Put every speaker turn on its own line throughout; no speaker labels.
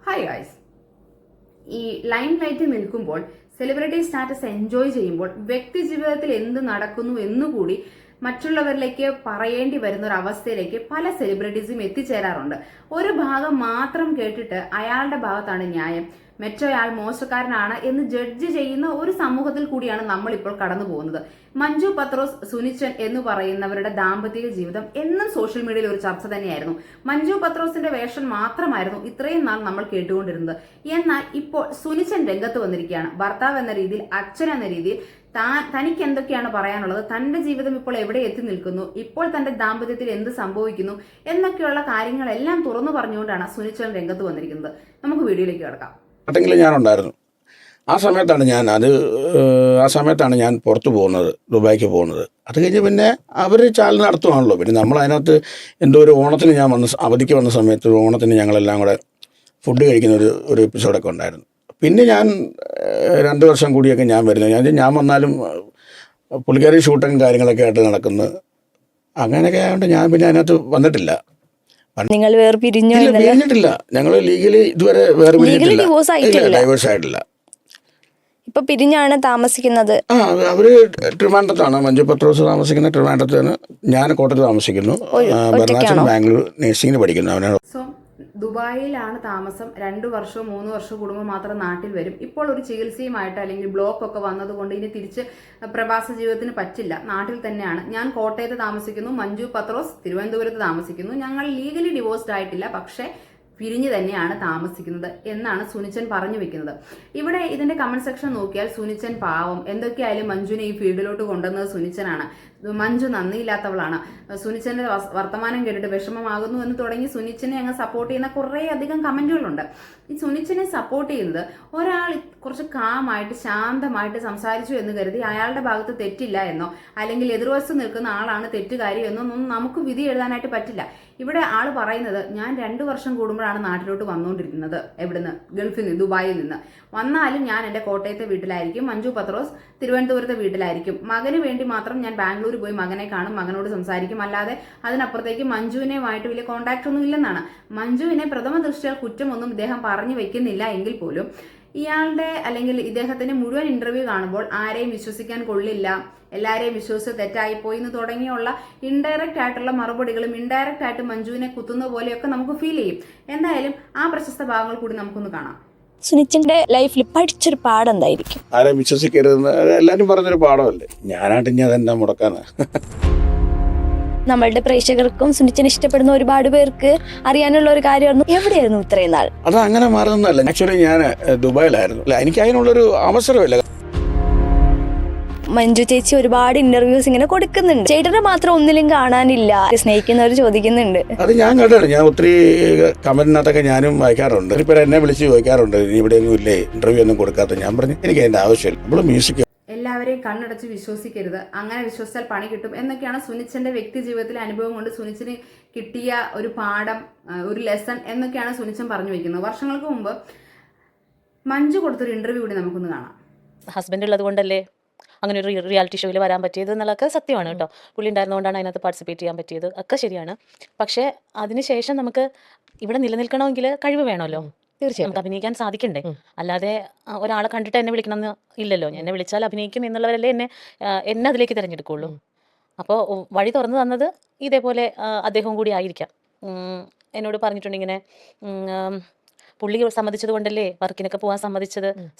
Hi guys, ഈ lime ലൈറ്റിൽ നിൽക്കുമ്പോൾ സെലിബ്രിറ്റി സ്റ്റാറ്റസ് എൻജോയ് ചെയ്യുമ്പോൾ വ്യക്തി ജീവിതത്തിൽ എന്ത് നടക്കുന്നു എന്നുകൂടി മറ്റുള്ളവരിലേക്ക് പറയേണ്ടി വരുന്ന ഒരു അവസ്ഥയിലേക്ക് പല സെലിബ്രിറ്റീസും എത്തിച്ചേരാറുണ്ട്. ഒരു ഭാഗം മാത്രം കേട്ടിട്ട് അയാളുടെ ഭാഗത്താണ് ന്യായം, മറ്റൊരാൾ മോശക്കാരനാണ് എന്ന് ജഡ്ജ് ചെയ്യുന്ന ഒരു സമൂഹത്തിൽ കൂടിയാണ് നമ്മൾ ഇപ്പോൾ കടന്നു പോകുന്നത്. മഞ്ജു പത്രോസ്, സുനിച്ചൻ എന്ന് പറയുന്നവരുടെ ദാമ്പത്തിക ജീവിതം എന്നും സോഷ്യൽ മീഡിയയിൽ ഒരു ചർച്ച തന്നെയായിരുന്നു. മഞ്ജു പത്രോസിന്റെ വേഷം മാത്രമായിരുന്നു ഇത്രയും നാൾ നമ്മൾ കേട്ടുകൊണ്ടിരുന്നത്. എന്നാൽ ഇപ്പോൾ സുനിച്ചൻ രംഗത്ത് വന്നിരിക്കുകയാണ്. ഭർത്താവ് എന്ന രീതിയിൽ, അച്ഛൻ എന്ന രീതിയിൽ തനിക്ക് എന്തൊക്കെയാണ് പറയാനുള്ളത്, തന്റെ ജീവിതം ഇപ്പോൾ എവിടെ എത്തി നിൽക്കുന്നു, ഇപ്പോൾ തന്റെ ദാമ്പത്യത്തിൽ എന്ത് സംഭവിക്കുന്നു എന്നൊക്കെയുള്ള കാര്യങ്ങളെല്ലാം തുറന്നു പറഞ്ഞുകൊണ്ടാണ് സുനിച്ചൻ രംഗത്ത് വന്നിരിക്കുന്നത്. നമുക്ക് വീഡിയോയിലേക്ക് കിടക്കാം.
ഞാനുണ്ടായിരുന്നു. ആ സമയത്താണ് ഞാൻ പുറത്തു പോകുന്നത്, ദുബായിക്ക് പോകുന്നത്. അത് കഴിഞ്ഞ് പിന്നെ അവർ ചാനൽ നടത്തുവാണല്ലോ. പിന്നെ നമ്മൾ അതിനകത്ത് എന്തോ ഒരു ഓണത്തിന് അവധിക്ക് വന്ന സമയത്ത് ഓണത്തിന് ഞങ്ങളെല്ലാം കൂടെ ഫുഡ് കഴിക്കുന്ന ഒരു എപ്പിസോഡൊക്കെ ഉണ്ടായിരുന്നു. പിന്നെ ഞാൻ 2 വർഷം കൂടിയൊക്കെ ഞാൻ വരുന്നത്. ഞാൻ വന്നാലും പുള്ളിക്കാരി ഷൂട്ടും കാര്യങ്ങളൊക്കെ ആയിട്ട് നടക്കുന്നു. അങ്ങനെയൊക്കെ ആയതുകൊണ്ട് ഞാൻ പിന്നെ അതിനകത്ത് വന്നിട്ടില്ല.
നിങ്ങൾ
പിരിഞ്ഞിട്ടില്ല. ഞങ്ങൾ ലീഗലി ഇതുവരെ ഡൈവേഴ്സ് ആയിട്ടില്ല.
ഇപ്പൊ പിരിഞ്ഞാണ് താമസിക്കുന്നത്.
അവര് ട്രിവാൻഡ്രത്താണ്. മഞ്ജു പത്രോസ് താമസിക്കുന്ന ട്രിവാൻഡ്രത്താണ്. ഞാൻ കോട്ടയത്ത് താമസിക്കുന്നു. ബർണാച്ചൻ ബാംഗ്ലൂർ നഴ്സിംഗിന് പഠിക്കുന്നു. അവനാണ്.
ദുബായിലാണ് താമസം. 2 വർഷമോ 3 വർഷമോ കൂടുമ്പോൾ മാത്രം നാട്ടിൽ വരും. ഇപ്പോൾ ഒരു ചികിത്സയുമായിട്ട് അല്ലെങ്കിൽ ബ്ലോക്ക് ഒക്കെ വന്നതുകൊണ്ട് ഇനി തിരിച്ച് പ്രവാസ ജീവിതത്തിന് പറ്റില്ല. നാട്ടിൽ തന്നെയാണ്. ഞാൻ കോട്ടയത്ത് താമസിക്കുന്നു, മഞ്ജു പത്രോസ് തിരുവനന്തപുരത്ത് താമസിക്കുന്നു. ഞങ്ങൾ ലീഗലി ഡിവോഴ്സ്ഡ് ആയിട്ടില്ല, പക്ഷേ പിരിഞ്ഞു തന്നെയാണ് താമസിക്കുന്നത് എന്നാണ് സുനിച്ചൻ പറഞ്ഞു വെക്കുന്നത്. ഇവിടെ ഇതിന്റെ കമന്റ് സെക്ഷൻ നോക്കിയാൽ സുനിച്ചൻ പാവം, എന്തൊക്കെയായാലും മഞ്ജുവിനെ ഈ ഫീൽഡിലോട്ട് കൊണ്ടുവന്നത് സുനിച്ചനാണ്, മഞ്ജു നന്ദിയില്ലാത്തവളാണ്, സുനിച്ചന്റെ വർത്തമാനം കേട്ടിട്ട് വിഷമമാകുന്നു എന്ന് തുടങ്ങി സുനിച്ചനെ അങ്ങ് സപ്പോർട്ട് ചെയ്യുന്ന കുറേ അധികം കമന്റുകളുണ്ട്. ഈ സുനിച്ചനെ സപ്പോർട്ട് ചെയ്യുന്നത് ഒരാൾ കുറച്ച് കാമായിട്ട് ശാന്തമായിട്ട് സംസാരിച്ചു എന്ന് കരുതി അയാളുടെ ഭാഗത്ത് തെറ്റില്ല എന്നോ അല്ലെങ്കിൽ എതിർവശത്ത് നിൽക്കുന്ന ആളാണ് തെറ്റുകാരി എന്നൊന്നും നമുക്ക് വിധി എഴുതാനായിട്ട് പറ്റില്ല. ഇവിടെ ആള് പറയുന്നത്, ഞാൻ 2 വർഷം കൂടുമ്പോഴാണ് നാട്ടിലോട്ട് വന്നുകൊണ്ടിരിക്കുന്നത്. എവിടുന്ന്? ഗൾഫിൽ നിന്ന്, ദുബായിൽ നിന്ന്. വന്നാലും ഞാൻ എൻ്റെ കോട്ടയത്തെ വീട്ടിലായിരിക്കും, മഞ്ജു പത്രോസ് തിരുവനന്തപുരത്തെ വീട്ടിലായിരിക്കും. മകന് വേണ്ടി മാത്രം ഞാൻ ബാംഗ്ലൂർ പോയി മകനെ കാണും, മകനോട് സംസാരിക്കും. അല്ലാതെ അതിനപ്പുറത്തേക്ക് മഞ്ജുവിനെയുമായിട്ട് വലിയ കോണ്ടാക്ട് ഒന്നും ഇല്ലെന്നാണ്. മഞ്ജുവിനെ പ്രഥമ ദൃഷ്ടിയാൽ കുറ്റമൊന്നും ഇദ്ദേഹം പറഞ്ഞു വെക്കുന്നില്ല എങ്കിൽ പോലും ഇയാളുടെ അല്ലെങ്കിൽ ഇദ്ദേഹത്തിന്റെ മുഴുവൻ ഇന്റർവ്യൂ കാണുമ്പോൾ ആരെയും വിശ്വസിക്കാൻ കൊള്ളില്ല, എല്ലാവരെയും വിശ്വസിച്ച് തെറ്റായിപ്പോയി എന്ന് തുടങ്ങിയുള്ള ഇൻഡയറക്റ്റ് ആയിട്ടുള്ള മറുപടികളും ഇൻഡയറക്റ്റ് ആയിട്ട് മഞ്ജുവിനെ കുത്തുന്ന പോലെയൊക്കെ നമുക്ക് ഫീൽ ചെയ്യും. എന്തായാലും ആ പ്രശസ്ത ഭാഗങ്ങൾ കൂടി നമുക്കൊന്ന് കാണാം.
സുനിച്ചിന്റെ ലൈഫിൽ പഠിച്ചൊരു പാഠം എന്തായിരിക്കും?
ആരെയും വിശ്വസിക്കരുതെന്ന് എല്ലാവരും പറഞ്ഞൊരു പാഠമല്ലേ. ഞാനായിട്ട് ഇനി അതെന്താ മുടക്കാന്ന്.
നമ്മളുടെ പ്രേക്ഷകർക്കും സുനിച്ചനെ ഇഷ്ടപ്പെടുന്ന ഒരുപാട് പേർക്ക് അറിയാനുള്ള ഒരു കാര്യമായിരുന്നു, എവിടെയായിരുന്നു ഇത്രയും നാൾ?
അത് അങ്ങനെ മാറുന്നതല്ല. ആക്ച്വലി ഞാൻ ദുബായിലായിരുന്നു. എനിക്ക് അതിനുള്ളൊരു അവസരമില്ല.
മഞ്ജു ചേച്ചി ഒരുപാട് ഇന്റർവ്യൂസ് ഇങ്ങനെ കൊടുക്കുന്നുണ്ട്, ചേട്ടനെ മാത്രം ഒന്നിലും കാണാനില്ല, സ്നേഹിക്കുന്നവർ ചോദിക്കുന്നുണ്ട്.
അത് ഞാൻ കണ്ടാണ്. ഞാൻ ഒത്തിരി കമന്റിനകത്തൊക്കെ ഞാനും വായിക്കാറുണ്ട്. ഇപ്പൊ എന്നെ വിളിച്ച് ചോദിക്കാറുണ്ട്, ഇവിടെയൊന്നും ഇല്ലേ ഇന്റർവ്യൂ ഒന്നും കൊടുക്കാത്ത. ഞാൻ പറഞ്ഞു, എനിക്ക് അതിന്റെ ആവശ്യമില്ല. നമ്മള് മ്യൂസിക്
എല്ലാവരെയും കണ്ണടച്ച് വിശ്വസിക്കരുത്, അങ്ങനെ വിശ്വസിച്ചാൽ പണി കിട്ടും എന്നൊക്കെയാണ് സുനിച്ചന്റെ വ്യക്തി ജീവിതത്തിലെ അനുഭവം കൊണ്ട് സുനിച്ചിന് കിട്ടിയ ഒരു പാഠം, ഒരു ലെസൺ എന്നൊക്കെയാണ് സുനിച്ചൻ പറഞ്ഞു വെക്കുന്നത്. വർഷങ്ങൾക്ക് മുമ്പ് മഞ്ജു കൊടുത്തൊരു ഇന്റർവ്യൂ കൂടി നമുക്കൊന്ന് കാണാം.
ഹസ്ബൻഡ് ഉള്ളത് കൊണ്ടല്ലേ അങ്ങനെ ഒരു റിയാലിറ്റി ഷോയിൽ വരാൻ പറ്റിയത് എന്നുള്ളതൊക്കെ സത്യമാണ് കേട്ടോ. പുള്ളി ഉണ്ടായിരുന്നുകൊണ്ടാണ് അതിനകത്ത് പാർട്ടിസിപ്പേറ്റ് ചെയ്യാൻ പറ്റിയത്, ഒക്കെ ശരിയാണ്. പക്ഷേ അതിനുശേഷം നമുക്ക് ഇവിടെ നിലനിൽക്കണമെങ്കിൽ കഴിവ് വേണമല്ലോ. തീർച്ചയായും നമുക്ക് അഭിനയിക്കാൻ സാധിക്കണ്ടേ. അല്ലാതെ ഒരാളെ കണ്ടിട്ട് എന്നെ വിളിക്കണമെന്ന് ഇല്ലല്ലോ. എന്നെ വിളിച്ചാൽ അഭിനയിക്കും എന്നുള്ളവരല്ലേ എന്നെ അതിലേക്ക് തിരഞ്ഞെടുക്കുള്ളൂ. അപ്പോൾ വഴി തുറന്നു തന്നത് ഇതേപോലെ അദ്ദേഹവും കൂടി ആയിരിക്കാം. എന്നോട് പറഞ്ഞിട്ടുണ്ട് ഇങ്ങനെ, പുള്ളി സമ്മതിച്ചത് കൊണ്ടല്ലേ വർക്കിനൊക്കെ പോകാൻ സാധിച്ചത്.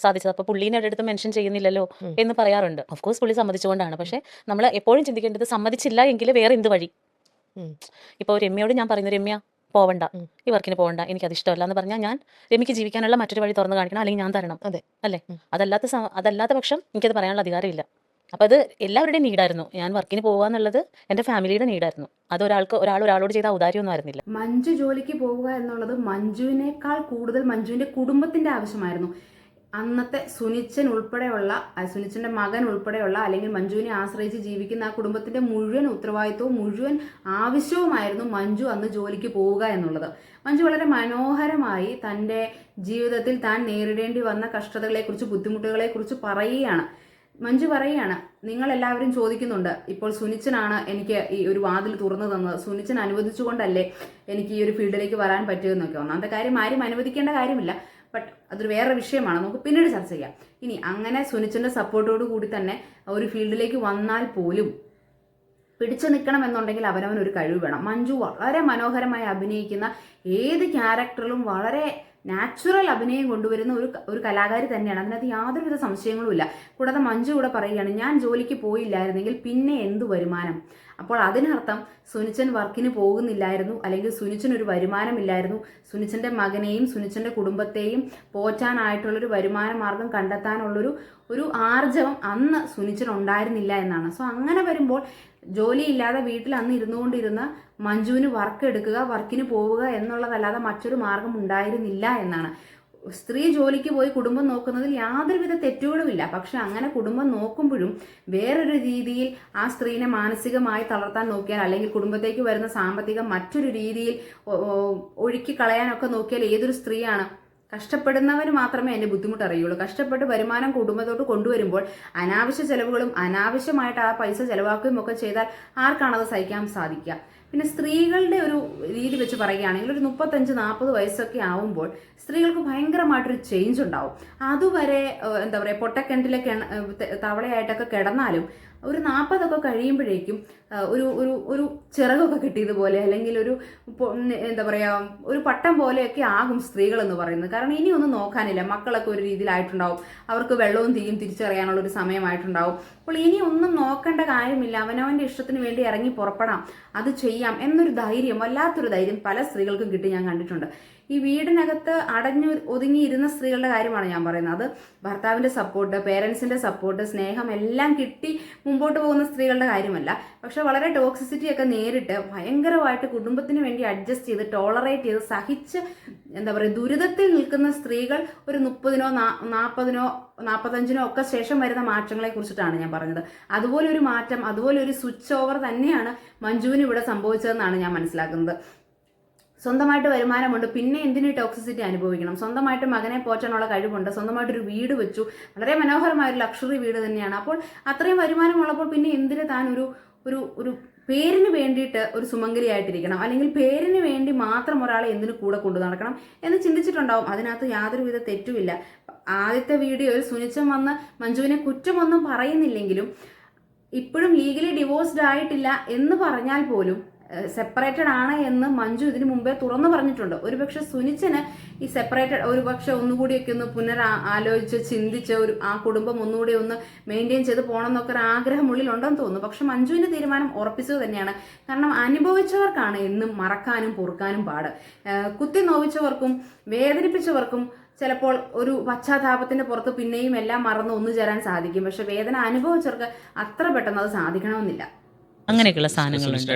അപ്പോൾ പുള്ളീനെ അടുത്ത് മെൻഷൻ ചെയ്യുന്നില്ലല്ലോ എന്ന് പറയാറുണ്ട്. ഓഫ് കോഴ്സ് പുള്ളി സമ്മതിച്ചുകൊണ്ടാണ്. പക്ഷേ നമ്മൾ എപ്പോഴും ചിന്തിക്കേണ്ടത്, സമ്മതിച്ചില്ല എങ്കിൽ വേറെ എന്ത് വഴി. ഇപ്പോൾ രമ്യയോട് ഞാൻ പറയുന്നു, രമ്യ പോവണ്ട, ഈ വർക്കിന് പോകണ്ട, എനിക്കത് ഇഷ്ടമല്ല എന്ന് പറഞ്ഞാൽ ഞാൻ രമ്യക്ക് ജീവിക്കാനുള്ള മറ്റൊരു വഴി തുറന്നു കാണിക്കണം, അല്ലെങ്കിൽ ഞാൻ തരണം. അല്ലേ? അതല്ലാത്ത പക്ഷം എനിക്കത് പറയാനുള്ള അധികാരമില്ല. അപ്പോൾ അത് എല്ലാവരുടെയും നീഡായിരുന്നു. ഞാൻ വർക്കിന് പോകുക എന്നുള്ളത് എൻ്റെ ഫാമിലിയുടെ നീഡായിരുന്നു. അത് ഒരാളോട് ചെയ്ത ഔദാര്യമൊന്നും ആയിരുന്നില്ല.
മഞ്ജു ജോലിക്ക് പോവുക എന്നുള്ളത് മഞ്ജുവിനേക്കാൾ കൂടുതൽ മഞ്ജുവിന്റെ കുടുംബത്തിന്റെ ആവശ്യമായിരുന്നു. അന്നത്തെ സുനിച്ചന്റെ മകൻ ഉൾപ്പെടെയുള്ള അല്ലെങ്കിൽ മഞ്ജുവിനെ ആശ്രയിച്ച് ജീവിക്കുന്ന ആ കുടുംബത്തിന്റെ മുഴുവൻ ഉത്തരവാദിത്വവും മുഴുവൻ ആവശ്യവുമായിരുന്നു മഞ്ജു അന്ന് ജോലിക്ക് പോവുക എന്നുള്ളത്. മഞ്ജു വളരെ മനോഹരമായി തൻ്റെ ജീവിതത്തിൽ താൻ നേരിടേണ്ടി വന്ന കഷ്ടതകളെക്കുറിച്ച്, ബുദ്ധിമുട്ടുകളെക്കുറിച്ച് പറയുകയാണ്. മഞ്ജു പറയുകയാണ്, നിങ്ങളെല്ലാവരും ചോദിക്കുന്നുണ്ട് ഇപ്പോൾ സുനിച്ചനാണ് എനിക്ക് ഈ ഒരു വാതിൽ തുറന്നു തന്നത്, സുനിച്ചൻ അനുവദിച്ചുകൊണ്ടല്ലേ എനിക്ക് ഈ ഒരു ഫീൽഡിലേക്ക് വരാൻ പറ്റുമെന്നൊക്കെ. ഒന്നാമത്തെ കാര്യം ആരും അനുവദിക്കേണ്ട കാര്യമില്ല, ബട്ട് അതൊരു വേറെ വിഷയമാണ്, നമുക്ക് പിന്നീട് ചർച്ച ചെയ്യാം. ഇനി അങ്ങനെ സുനിച്ചൻ്റെ സപ്പോർട്ടോടു കൂടി തന്നെ ഒരു ഫീൽഡിലേക്ക് വന്നാൽ പോലും പിടിച്ചു നിൽക്കണം എന്നുണ്ടെങ്കിൽ അവനവനൊരു കഴിവ് വേണം. മഞ്ജു വളരെ മനോഹരമായി അഭിനയിക്കുന്ന, ഏത് ക്യാരക്ടറിലും വളരെ നാച്ചുറൽ അഭിനയം കൊണ്ടുവരുന്ന ഒരു കലാകാരി തന്നെയാണ്. അതിനകത്ത് യാതൊരുവിധ സംശയങ്ങളുമില്ല. കൂടാതെ മഞ്ജു കൂടെ പറയുകയാണ്, ഞാൻ ജോലിക്ക് പോയില്ലായിരുന്നെങ്കിൽ പിന്നെ എന്തു വരുമാനം. അപ്പോൾ അതിനർത്ഥം സുനിച്ചൻ വർക്കിന് പോകുന്നില്ലായിരുന്നു, അല്ലെങ്കിൽ സുനിച്ചനൊരു വരുമാനമില്ലായിരുന്നു. സുനിച്ചൻ്റെ മകനെയും സുനിച്ചൻ്റെ കുടുംബത്തെയും പോറ്റാനായിട്ടുള്ളൊരു വരുമാന മാർഗം കണ്ടെത്താനുള്ളൊരു ആർജവം അന്ന് സുനിച്ചൻ ഉണ്ടായിരുന്നില്ല എന്നാണ്. സോ അങ്ങനെ വരുമ്പോൾ ജോലിയില്ലാതെ വീട്ടിൽ അന്ന് ഇരുന്നുകൊണ്ടിരുന്ന മഞ്ജുവിന് വർക്ക് എടുക്കുക, വർക്കിന് പോവുക എന്നുള്ളതല്ലാതെ മറ്റൊരു മാർഗം ഉണ്ടായിരുന്നില്ല എന്നാണ്. സ്ത്രീ ജോലിക്ക് പോയി കുടുംബം നോക്കുന്നതിൽ യാതൊരുവിധ തെറ്റുകളുമില്ല. പക്ഷെ അങ്ങനെ കുടുംബം നോക്കുമ്പോഴും വേറൊരു രീതിയിൽ ആ സ്ത്രീനെ മാനസികമായി തളർത്താൻ നോക്കിയാൽ, അല്ലെങ്കിൽ കുടുംബത്തേക്ക് വരുന്ന സാമ്പത്തികം മറ്റൊരു രീതിയിൽ ഒഴുക്കി കളയാനൊക്കെ നോക്കിയാൽ ഏതൊരു സ്ത്രീയാണ്? കഷ്ടപ്പെടുന്നവന് മാത്രമേ അതിൻ്റെ ബുദ്ധിമുട്ട് അറിയുള്ളൂ. കഷ്ടപ്പെട്ട് വരുമാനം കുടുംബത്തോട്ട് കൊണ്ടുവരുമ്പോൾ അനാവശ്യ ചെലവുകളും അനാവശ്യമായിട്ട് ആ പൈസ ചെലവാക്കുകയും ഒക്കെ ചെയ്താൽ ആർക്കാണത് സഹിക്കാൻ സാധിക്കുക? പിന്നെ സ്ത്രീകളുടെ ഒരു രീതി വെച്ച് പറയുകയാണെങ്കിൽ ഒരു 35-40 വയസ്സൊക്കെ ആവുമ്പോൾ സ്ത്രീകൾക്ക് ഭയങ്കരമായിട്ടൊരു ചേഞ്ച് ഉണ്ടാവും. അതുവരെ എന്താ പറയുക, പൊട്ടക്കിണറ്റിലെ തവളയായിട്ടൊക്കെ കിടന്നാലും ഒരു 40 ഒക്കെ കഴിയുമ്പോഴേക്കും ഒരു ചിറകൊക്കെ കിട്ടിയതുപോലെ, അല്ലെങ്കിൽ എന്താ പറയുക, ഒരു പട്ടം പോലെയൊക്കെ ആകും സ്ത്രീകൾ എന്ന് പറയുന്നത്. കാരണം ഇനി ഒന്നും നോക്കാനില്ല, മക്കളൊക്കെ ഒരു രീതിയിലായിട്ടുണ്ടാവും, അവർക്ക് വെള്ളവും തീയും തിരിച്ചറിയാനുള്ള ഒരു സമയമായിട്ടുണ്ടാവും. അപ്പോൾ ഇനി ഒന്നും നോക്കേണ്ട കാര്യമില്ല, അവനവൻ്റെ ഇഷ്ടത്തിന് വേണ്ടി ഇറങ്ങി പുറപ്പെടാം, അത് ചെയ്യാം എന്നൊരു ധൈര്യം, വല്ലാത്തൊരു ധൈര്യം പല സ്ത്രീകൾക്കും കിട്ടി ഞാൻ കണ്ടിട്ടുണ്ട്. ഈ വീടിനകത്ത് ഒതുങ്ങിയിരുന്ന സ്ത്രീകളുടെ കാര്യമാണ് ഞാൻ പറയുന്നത്. അത് ഭർത്താവിൻ്റെ സപ്പോർട്ട്, പേരൻസിൻ്റെ സപ്പോർട്ട്, സ്നേഹം എല്ലാം കിട്ടി മുമ്പോട്ട് പോകുന്ന സ്ത്രീകളുടെ കാര്യമല്ല. പക്ഷെ വളരെ ടോക്സിസിറ്റി ഒക്കെ നേരിട്ട് ഭയങ്കരമായിട്ട് കുടുംബത്തിന് വേണ്ടി അഡ്ജസ്റ്റ് ചെയ്ത് ടോളറേറ്റ് ചെയ്ത് സഹിച്ച് എന്താ പറയുക ദുരിതത്തിൽ നിൽക്കുന്ന സ്ത്രീകൾ ഒരു 30-നോ 40-നോ 45-നോ ഒക്കെ ശേഷം വരുന്ന മാറ്റങ്ങളെ കുറിച്ചിട്ടാണ് ഞാൻ പറഞ്ഞത്. അതുപോലെ ഒരു മാറ്റം, അതുപോലെ ഒരു സ്വിച്ച് ഓവർ തന്നെയാണ് മഞ്ജുവിന് ഇവിടെ സംഭവിച്ചതെന്നാണ് ഞാൻ മനസ്സിലാക്കുന്നത്. സ്വന്തമായിട്ട് വരുമാനമുണ്ട്, പിന്നെ എന്തിന് ടോക്സിസിറ്റി അനുഭവിക്കണം? സ്വന്തമായിട്ട് മകനെ പോറ്റാനുള്ള കഴിവുണ്ട്, സ്വന്തമായിട്ടൊരു വീട് വെച്ചു, വളരെ മനോഹരമായ ഒരു ലക്ഷറി വീട് തന്നെയാണ്. അപ്പോൾ അത്രയും വരുമാനമുള്ളപ്പോൾ പിന്നെ എന്തിന് താൻ ഒരു പേരിന് വേണ്ടിയിട്ട് ഒരു സുമംഗലിയായിട്ടിരിക്കണം, അല്ലെങ്കിൽ പേരിന് വേണ്ടി മാത്രം ഒരാളെ എന്തിനു കൂടെ കൊണ്ടു നടക്കണം എന്ന് ചിന്തിച്ചിട്ടുണ്ടാവും. അതിനകത്ത് യാതൊരുവിധ തെറ്റുമില്ല. ആദ്യത്തെ വീഡിയോയിൽ സുനിച്ചൻ വന്ന് മഞ്ജുവിനെ കുറ്റമൊന്നും പറയുന്നില്ലെങ്കിലും ഇപ്പോഴും ലീഗലി ഡിവോഴ്സ്ഡ് ആയിട്ടില്ല എന്ന് പറഞ്ഞാൽ പോലും സെപ്പറേറ്റഡ് ആണ് എന്ന് മഞ്ജു ഇതിനു മുമ്പേ തുറന്നു പറഞ്ഞിട്ടുണ്ട്. ഒരുപക്ഷെ സുനിച്ചന് ഈ സെപ്പറേറ്റഡ് ഒരുപക്ഷെ ഒന്നുകൂടിയൊക്കെ ഒന്ന് ആലോചിച്ച് ചിന്തിച്ച് ആ കുടുംബം ഒന്നുകൂടി ഒന്ന് മെയിൻറ്റെയിൻ ചെയ്ത് പോകണം എന്നൊക്കെ ഒരു ആഗ്രഹം ഉള്ളിലുണ്ടെന്ന് തോന്നുന്നു. പക്ഷെ മഞ്ജുവിന്റെ തീരുമാനം ഉറപ്പിച്ചത് തന്നെയാണ്. കാരണം അനുഭവിച്ചവർക്കാണ് എന്നും മറക്കാനും പൊറുക്കാനും പാട്. കുത്തി നോവിച്ചവർക്കും വേദനിപ്പിച്ചവർക്കും ചിലപ്പോൾ ഒരു പശ്ചാത്താപത്തിന്റെ പുറത്ത് പിന്നെയും എല്ലാം മറന്ന് ഒന്നു ചേരാൻ സാധിക്കും. പക്ഷെ വേദന അനുഭവിച്ചവർക്ക് അത്ര പെട്ടെന്ന് അത് സാധിക്കണമെന്നില്ല.
അങ്ങനെയൊക്കെയുള്ള സാധനങ്ങളുണ്ട്.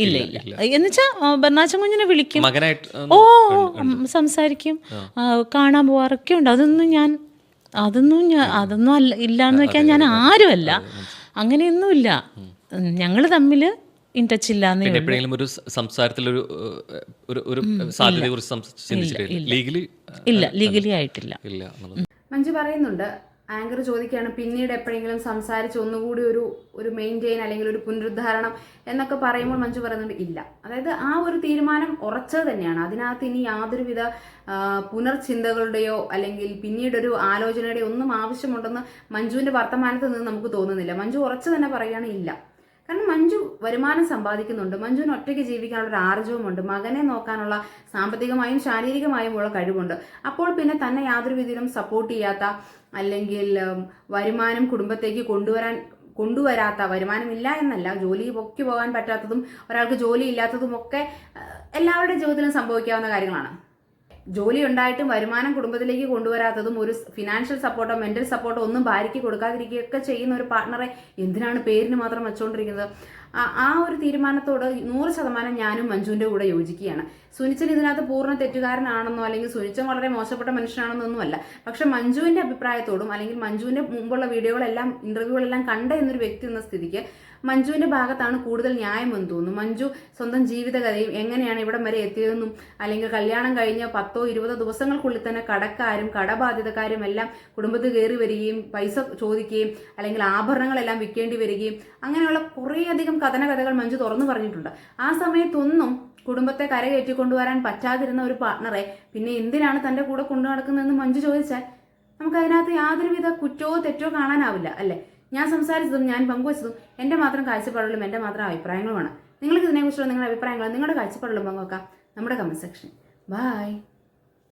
ഇല്ല എന്നുവെച്ചാ ബർണാച്ച കുഞ്ഞിനെ വിളിക്കും, സംസാരിക്കും, കാണാൻ പോവാറൊക്കെ ഉണ്ട്. അതൊന്നും അല്ല ഇല്ലാന്ന് വെക്കാൻ ഞാൻ ആരുമല്ല, അങ്ങനെയൊന്നുമില്ല. ഞങ്ങൾ തമ്മിൽ ഇൻ ടച്ച് ഇല്ലാന്ന്.
ഒരു സംസാരത്തിൽ
ഇല്ല, ലീഗലി ആയിട്ടില്ല.
മഞ്ജു പറയുന്നുണ്ട്, ആങ്കർ ചോദിക്കുകയാണ് പിന്നീട് എപ്പോഴെങ്കിലും സംസാരിച്ച് ഒന്നുകൂടി ഒരു മെയിൻറ്റെയിൻ അല്ലെങ്കിൽ ഒരു പുനരുദ്ധാരണം എന്നൊക്കെ പറയുമ്പോൾ മഞ്ജു പറയുന്നുണ്ട് ഇല്ല. അതായത് ആ ഒരു തീരുമാനം ഉറച്ചത് തന്നെയാണ്. അതിനകത്ത് ഇനി യാതൊരുവിധ പുനർചിന്തകളുടെയോ അല്ലെങ്കിൽ പിന്നീടൊരു ആലോചനയുടെയോ ഒന്നും ആവശ്യമുണ്ടെന്ന് മഞ്ജുവിന്റെ വർത്തമാനത്തിൽ നിന്ന് നമുക്ക് തോന്നുന്നില്ല. മഞ്ജു ഉറച്ചു തന്നെ പറയുകയാണ് ഇല്ല. കാരണം മഞ്ജു വരുമാനം സമ്പാദിക്കുന്നുണ്ട്, മഞ്ജുവിന് ഒറ്റയ്ക്ക് ജീവിക്കാനുള്ള ഒരു ആർജവുമുണ്ട്, മകനെ നോക്കാനുള്ള സാമ്പത്തികമായും ശാരീരികമായും ഉള്ള കഴിവുണ്ട്. അപ്പോൾ പിന്നെ തന്നെ യാതൊരു വിധത്തിലും സപ്പോർട്ട് ചെയ്യാത്ത അല്ലെങ്കിൽ വരുമാനം കുടുംബത്തേക്ക് കൊണ്ടുവരാത്ത, വരുമാനമില്ല എന്നല്ല, ജോലി പൊക്കി പോകാൻ പറ്റാത്തതും ഒരാൾക്ക് ജോലി ഇല്ലാത്തതും ഒക്കെ എല്ലാവരുടെ ജീവിതത്തിലും സംഭവിക്കാവുന്ന കാര്യങ്ങളാണ്. ജോലി ഉണ്ടായിട്ടും വരുമാനം കുടുംബത്തിലേക്ക് കൊണ്ടുവരാത്തതും ഒരു ഫിനാൻഷ്യൽ സപ്പോർട്ടോ മെന്റൽ സപ്പോർട്ടോ ഒന്നും ഭാര്യയ്ക്ക് കൊടുക്കാതിരിക്കുകയൊക്കെ ചെയ്യുന്ന ഒരു പാർട്ണറെ എന്തിനാണ് പേരിന് മാത്രം വെച്ചുകൊണ്ടിരിക്കുന്നത്? ആ ഒരു തീരുമാനത്തോട് 100% ഞാനും മഞ്ജുവിൻ്റെ കൂടെ യോജിക്കുകയാണ്. സുനിച്ചൻ ഇതിനകത്ത് പൂർണ്ണ തെറ്റുകാരനാണെന്നോ അല്ലെങ്കിൽ സുനിച്ചൻ വളരെ മോശപ്പെട്ട മനുഷ്യനാണെന്നൊന്നുമല്ല. പക്ഷെ മഞ്ജുവിൻ്റെ അഭിപ്രായത്തോടും അല്ലെങ്കിൽ മഞ്ജുവിൻ്റെ മുമ്പുള്ള വീഡിയോകളെല്ലാം ഇന്റർവ്യൂകളെല്ലാം കണ്ട എന്നൊരു വ്യക്തി എന്ന സ്ഥിതിക്ക് മഞ്ജുവിന്റെ ഭാഗത്താണ് കൂടുതൽ ന്യായമെന്ന് തോന്നുന്നു. മഞ്ജു സ്വന്തം ജീവിതകഥയും എങ്ങനെയാണ് ഇവിടം വരെ എത്തിയതെന്നും അല്ലെങ്കിൽ കല്യാണം കഴിഞ്ഞ 10-20 ദിവസങ്ങൾക്കുള്ളിൽ തന്നെ കടക്കാരും കടബാധിതക്കാരും എല്ലാം കുടുംബത്തിൽ കയറി വരികയും പൈസ ചോദിക്കുകയും അല്ലെങ്കിൽ ആഭരണങ്ങളെല്ലാം വിൽക്കേണ്ടി വരികയും അങ്ങനെയുള്ള കുറേയധികം കഥകൾ മഞ്ജു തുറന്നു പറഞ്ഞിട്ടുണ്ട്. ആ സമയത്തൊന്നും കുടുംബത്തെ കരകയറ്റി കൊണ്ടുവരാൻ പറ്റാതിരുന്ന ഒരു പാർട്ണറെ പിന്നെ എന്തിനാണ് തൻ്റെ കൂടെ കൊണ്ടു നടക്കുന്നതെന്ന് മഞ്ജു ചോദിച്ചാൽ നമുക്ക് അതിനകത്ത് യാതൊരുവിധ കുറ്റമോ തെറ്റോ കാണാനാവില്ല അല്ലേ. ഞാൻ സംസാരിച്ചതും ഞാൻ പങ്കുവച്ചതും എൻ്റെ മാത്രം കാഴ്ചപ്പാടുകളും എൻ്റെ മാത്രം അഭിപ്രായങ്ങളുമാണ്. നിങ്ങൾക്ക് ഇതിനെക്കുറിച്ചുള്ള നിങ്ങളുടെ അഭിപ്രായങ്ങളും നിങ്ങളുടെ കാഴ്ചപ്പാടുകളും പങ്കുവെക്കാം നമ്മുടെ കമന്റ് സെക്ഷൻ. ബൈ.